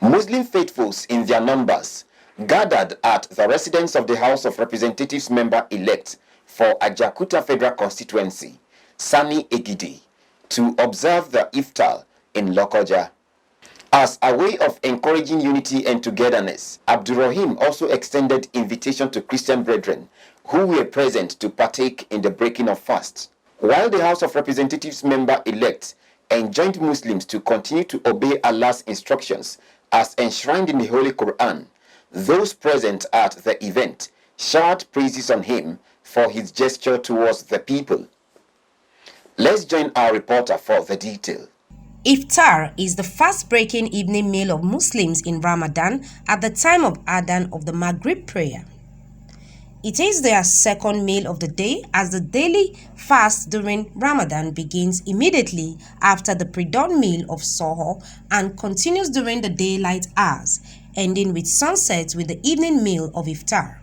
Muslim faithfuls in their numbers gathered at the residence of the House of Representatives member-elect for Ajaokuta Federal constituency, Sanni Egidi, to observe the Iftar in Lokoja. As a way of encouraging unity and togetherness, Abdulraheem also extended invitation to Christian brethren who were present to partake in the breaking of fast. While the House of Representatives member-elect enjoined Muslims to continue to obey Allah's instructions as enshrined in the Holy Quran, those present at the event showered praises on him for his gesture towards the people. Let's join our reporter for the detail. Iftar is the fast-breaking evening meal of Muslims in Ramadan at the time of Adhan of the Maghrib prayer. It is their second meal of the day, as the daily fast during Ramadan begins immediately after the pre-dawn meal of Suhoor and continues during the daylight hours, ending with sunset with the evening meal of Iftar.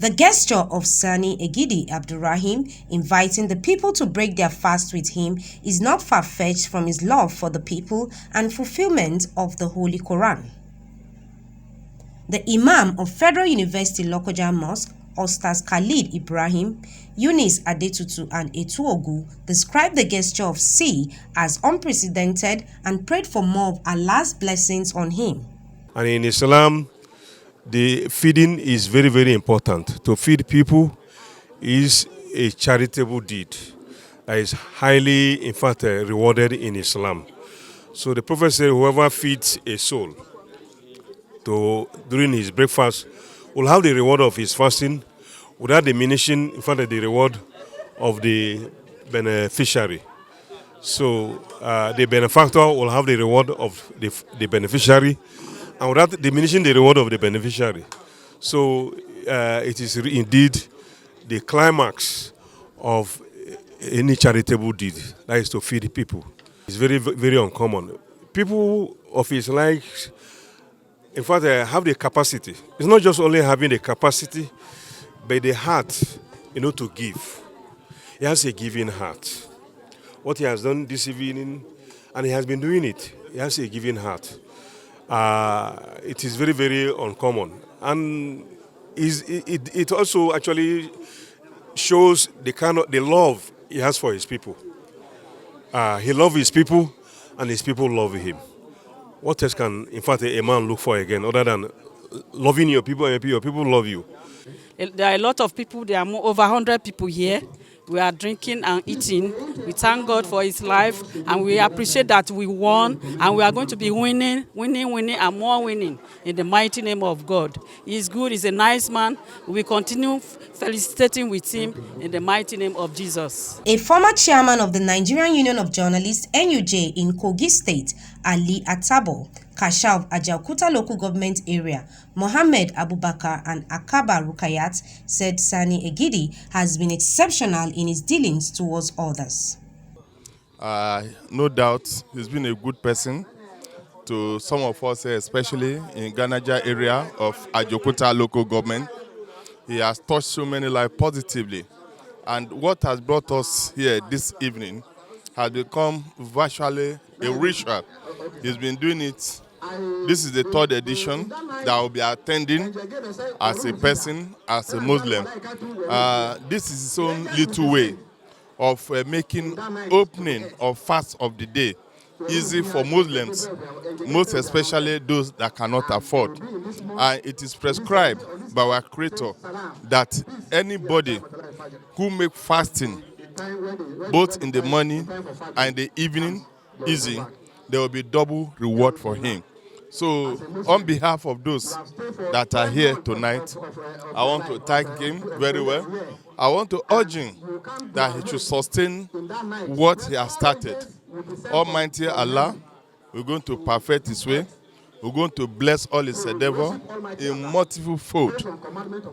The gesture of Sanni Egidi Abdulraheem inviting the people to break their fast with him is not far-fetched from his love for the people and fulfillment of the Holy Quran. The Imam of Federal University Lokoja Mosque, Ustaz Khalid Ibrahim, Eunice Adetutu and Etuogu described the gesture of C as unprecedented and prayed for more of Allah's blessings on him. And in Islam, the feeding is very, very important. To feed people is a charitable deed that is highly, in fact, rewarded in Islam. So the Prophet said, whoever feeds a soul during his breakfast will have the reward of his fasting without diminishing, in fact, the reward of the beneficiary. So the benefactor will have the reward of the beneficiary and without diminishing the reward of the beneficiary. So it is indeed the climax of any charitable deed, that is to feed people. It's very, very uncommon. People of his likes, in fact, have the capacity. It's not just only having the capacity, but the heart, to give. He has a giving heart. What he has done this evening, and he has been doing it, he has a giving heart. It is very, very uncommon. And it also actually shows the love he has for his people. He loves his people, and his people love him. What else can, in fact, a man look for again, other than loving your people and your people love you? There are a lot of people, there are over 100 people here. We are drinking and eating. We thank God for his life, and we appreciate that we won, and we are going to be winning, and more winning in the mighty name of God. He is good, he's a nice man. We continue felicitating with him in the mighty name of Jesus. A former chairman of the Nigerian Union of Journalists, NUJ, in Kogi State, Ali Atabo, Kasha of Ajaokuta local government area, Mohammed Abubakar and Akaba Rukayat, said Sanni Egidi has been exceptional in his dealings towards others. No doubt, he's been a good person to some of us, especially in Ganaja area of Ajaokuta local government. He has touched so many lives positively. And what has brought us here this evening has become virtually a ritual. He's been doing it. This is the third edition that I will be attending as a person, as a Muslim. This is his own little way of making opening of fast of the day easy for Muslims, most especially those that cannot afford. It is prescribed by our Creator that anybody who make fasting both in the morning and the evening easy, there will be double reward for him. So on behalf of those that are here tonight, I want to thank him very well. I want to urge him that he should sustain what he has started. Almighty Allah, we're going to perfect his way. We're going to bless all his endeavor in multiple fold,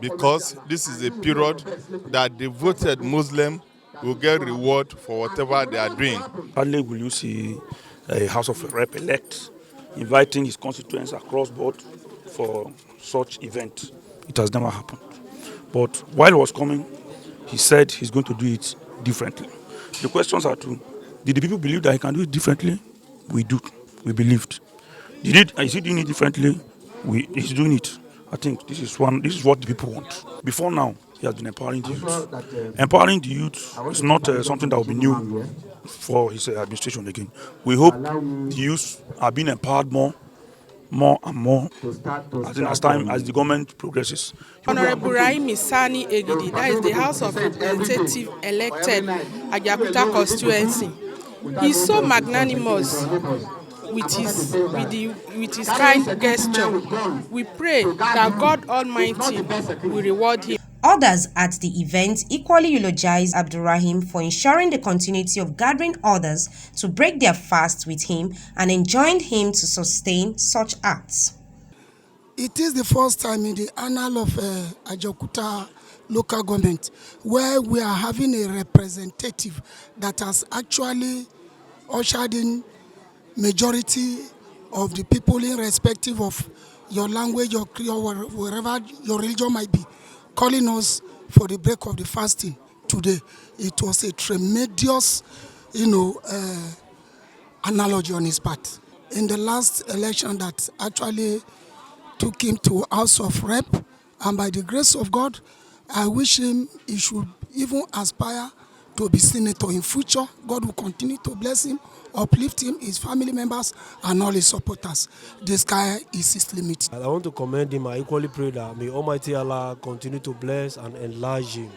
because this is a period that devoted Muslim will get reward for whatever they are doing. Hardly will you see a House of Rep elect inviting his constituents across board for such event. It has never happened. But while he was coming, he said he's going to do it differently. The questions are two. Did the people believe that he can do it differently? We do. We believed. Is he doing it differently? He's doing it. I think this is what the people want. Before now, he has been empowering the youth. Empowering the youth is not something that will be new for his administration again. We hope the youth are being empowered more and more as the government progresses. Honorable Abdulraheem Sanni Egidi, that is the House of Representatives elected Ajaokuta constituency. He's so magnanimous with his kind gesture. We pray that God Almighty will reward him. Others at the event equally eulogized Abdulraheem for ensuring the continuity of gathering others to break their fast with him and enjoined him to sustain such acts. It is the first time in the annal of Ajaokuta local government where we are having a representative that has actually ushered in majority of the people, irrespective of your language or creed or wherever your religion might be, calling us for the break of the fasting today. It was a tremendous, analogy on his part. In the last election that actually took him to House of Rep, and by the grace of God, I wish him he should even aspire to be senator in future. God will continue to bless him, uplift him, his family members, and all his supporters. The sky is his limit. I want to commend him. I equally pray that may Almighty Allah continue to bless and enlarge him,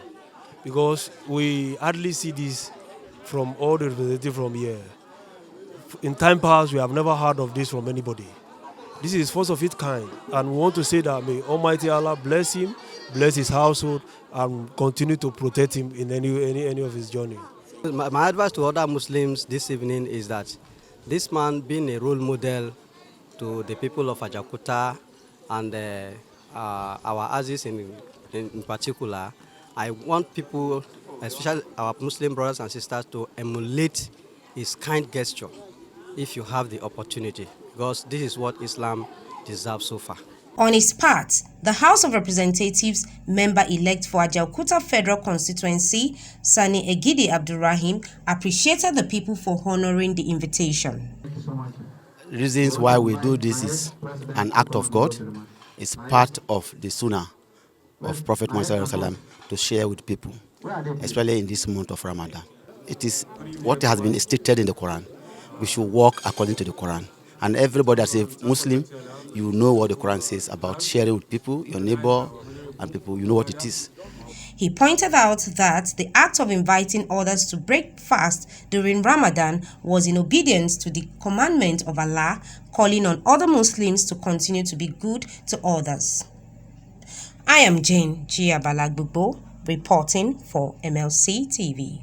because we hardly see this from all the representatives from here. In time past, we have never heard of this from anybody. This is first of its kind, and we want to say that may Almighty Allah bless him, bless his household, and continue to protect him in any of his journey. My advice to other Muslims this evening is that this man being a role model to the people of Ajaokuta and our Aziz in particular, I want people, especially our Muslim brothers and sisters, to emulate his kind gesture if you have the opportunity, because this is what Islam deserves so far. On his part, the House of Representatives member-elect for Ajaokuta Federal constituency, Sanni Egidi Abdulraheem, appreciated the people for honoring the invitation. Reasons why we do this is an act of God. It's part of the sunnah of Prophet Muhammad to share with people, especially in this month of Ramadan. It is what has been stated in the Quran. We should walk according to the Quran. And everybody that's a Muslim, you know what the Quran says about sharing with people, your neighbor, and people, you know what it is. He pointed out that the act of inviting others to break fast during Ramadan was in obedience to the commandment of Allah, calling on other Muslims to continue to be good to others. I am Jane Giabalagbubo, reporting for MLC TV.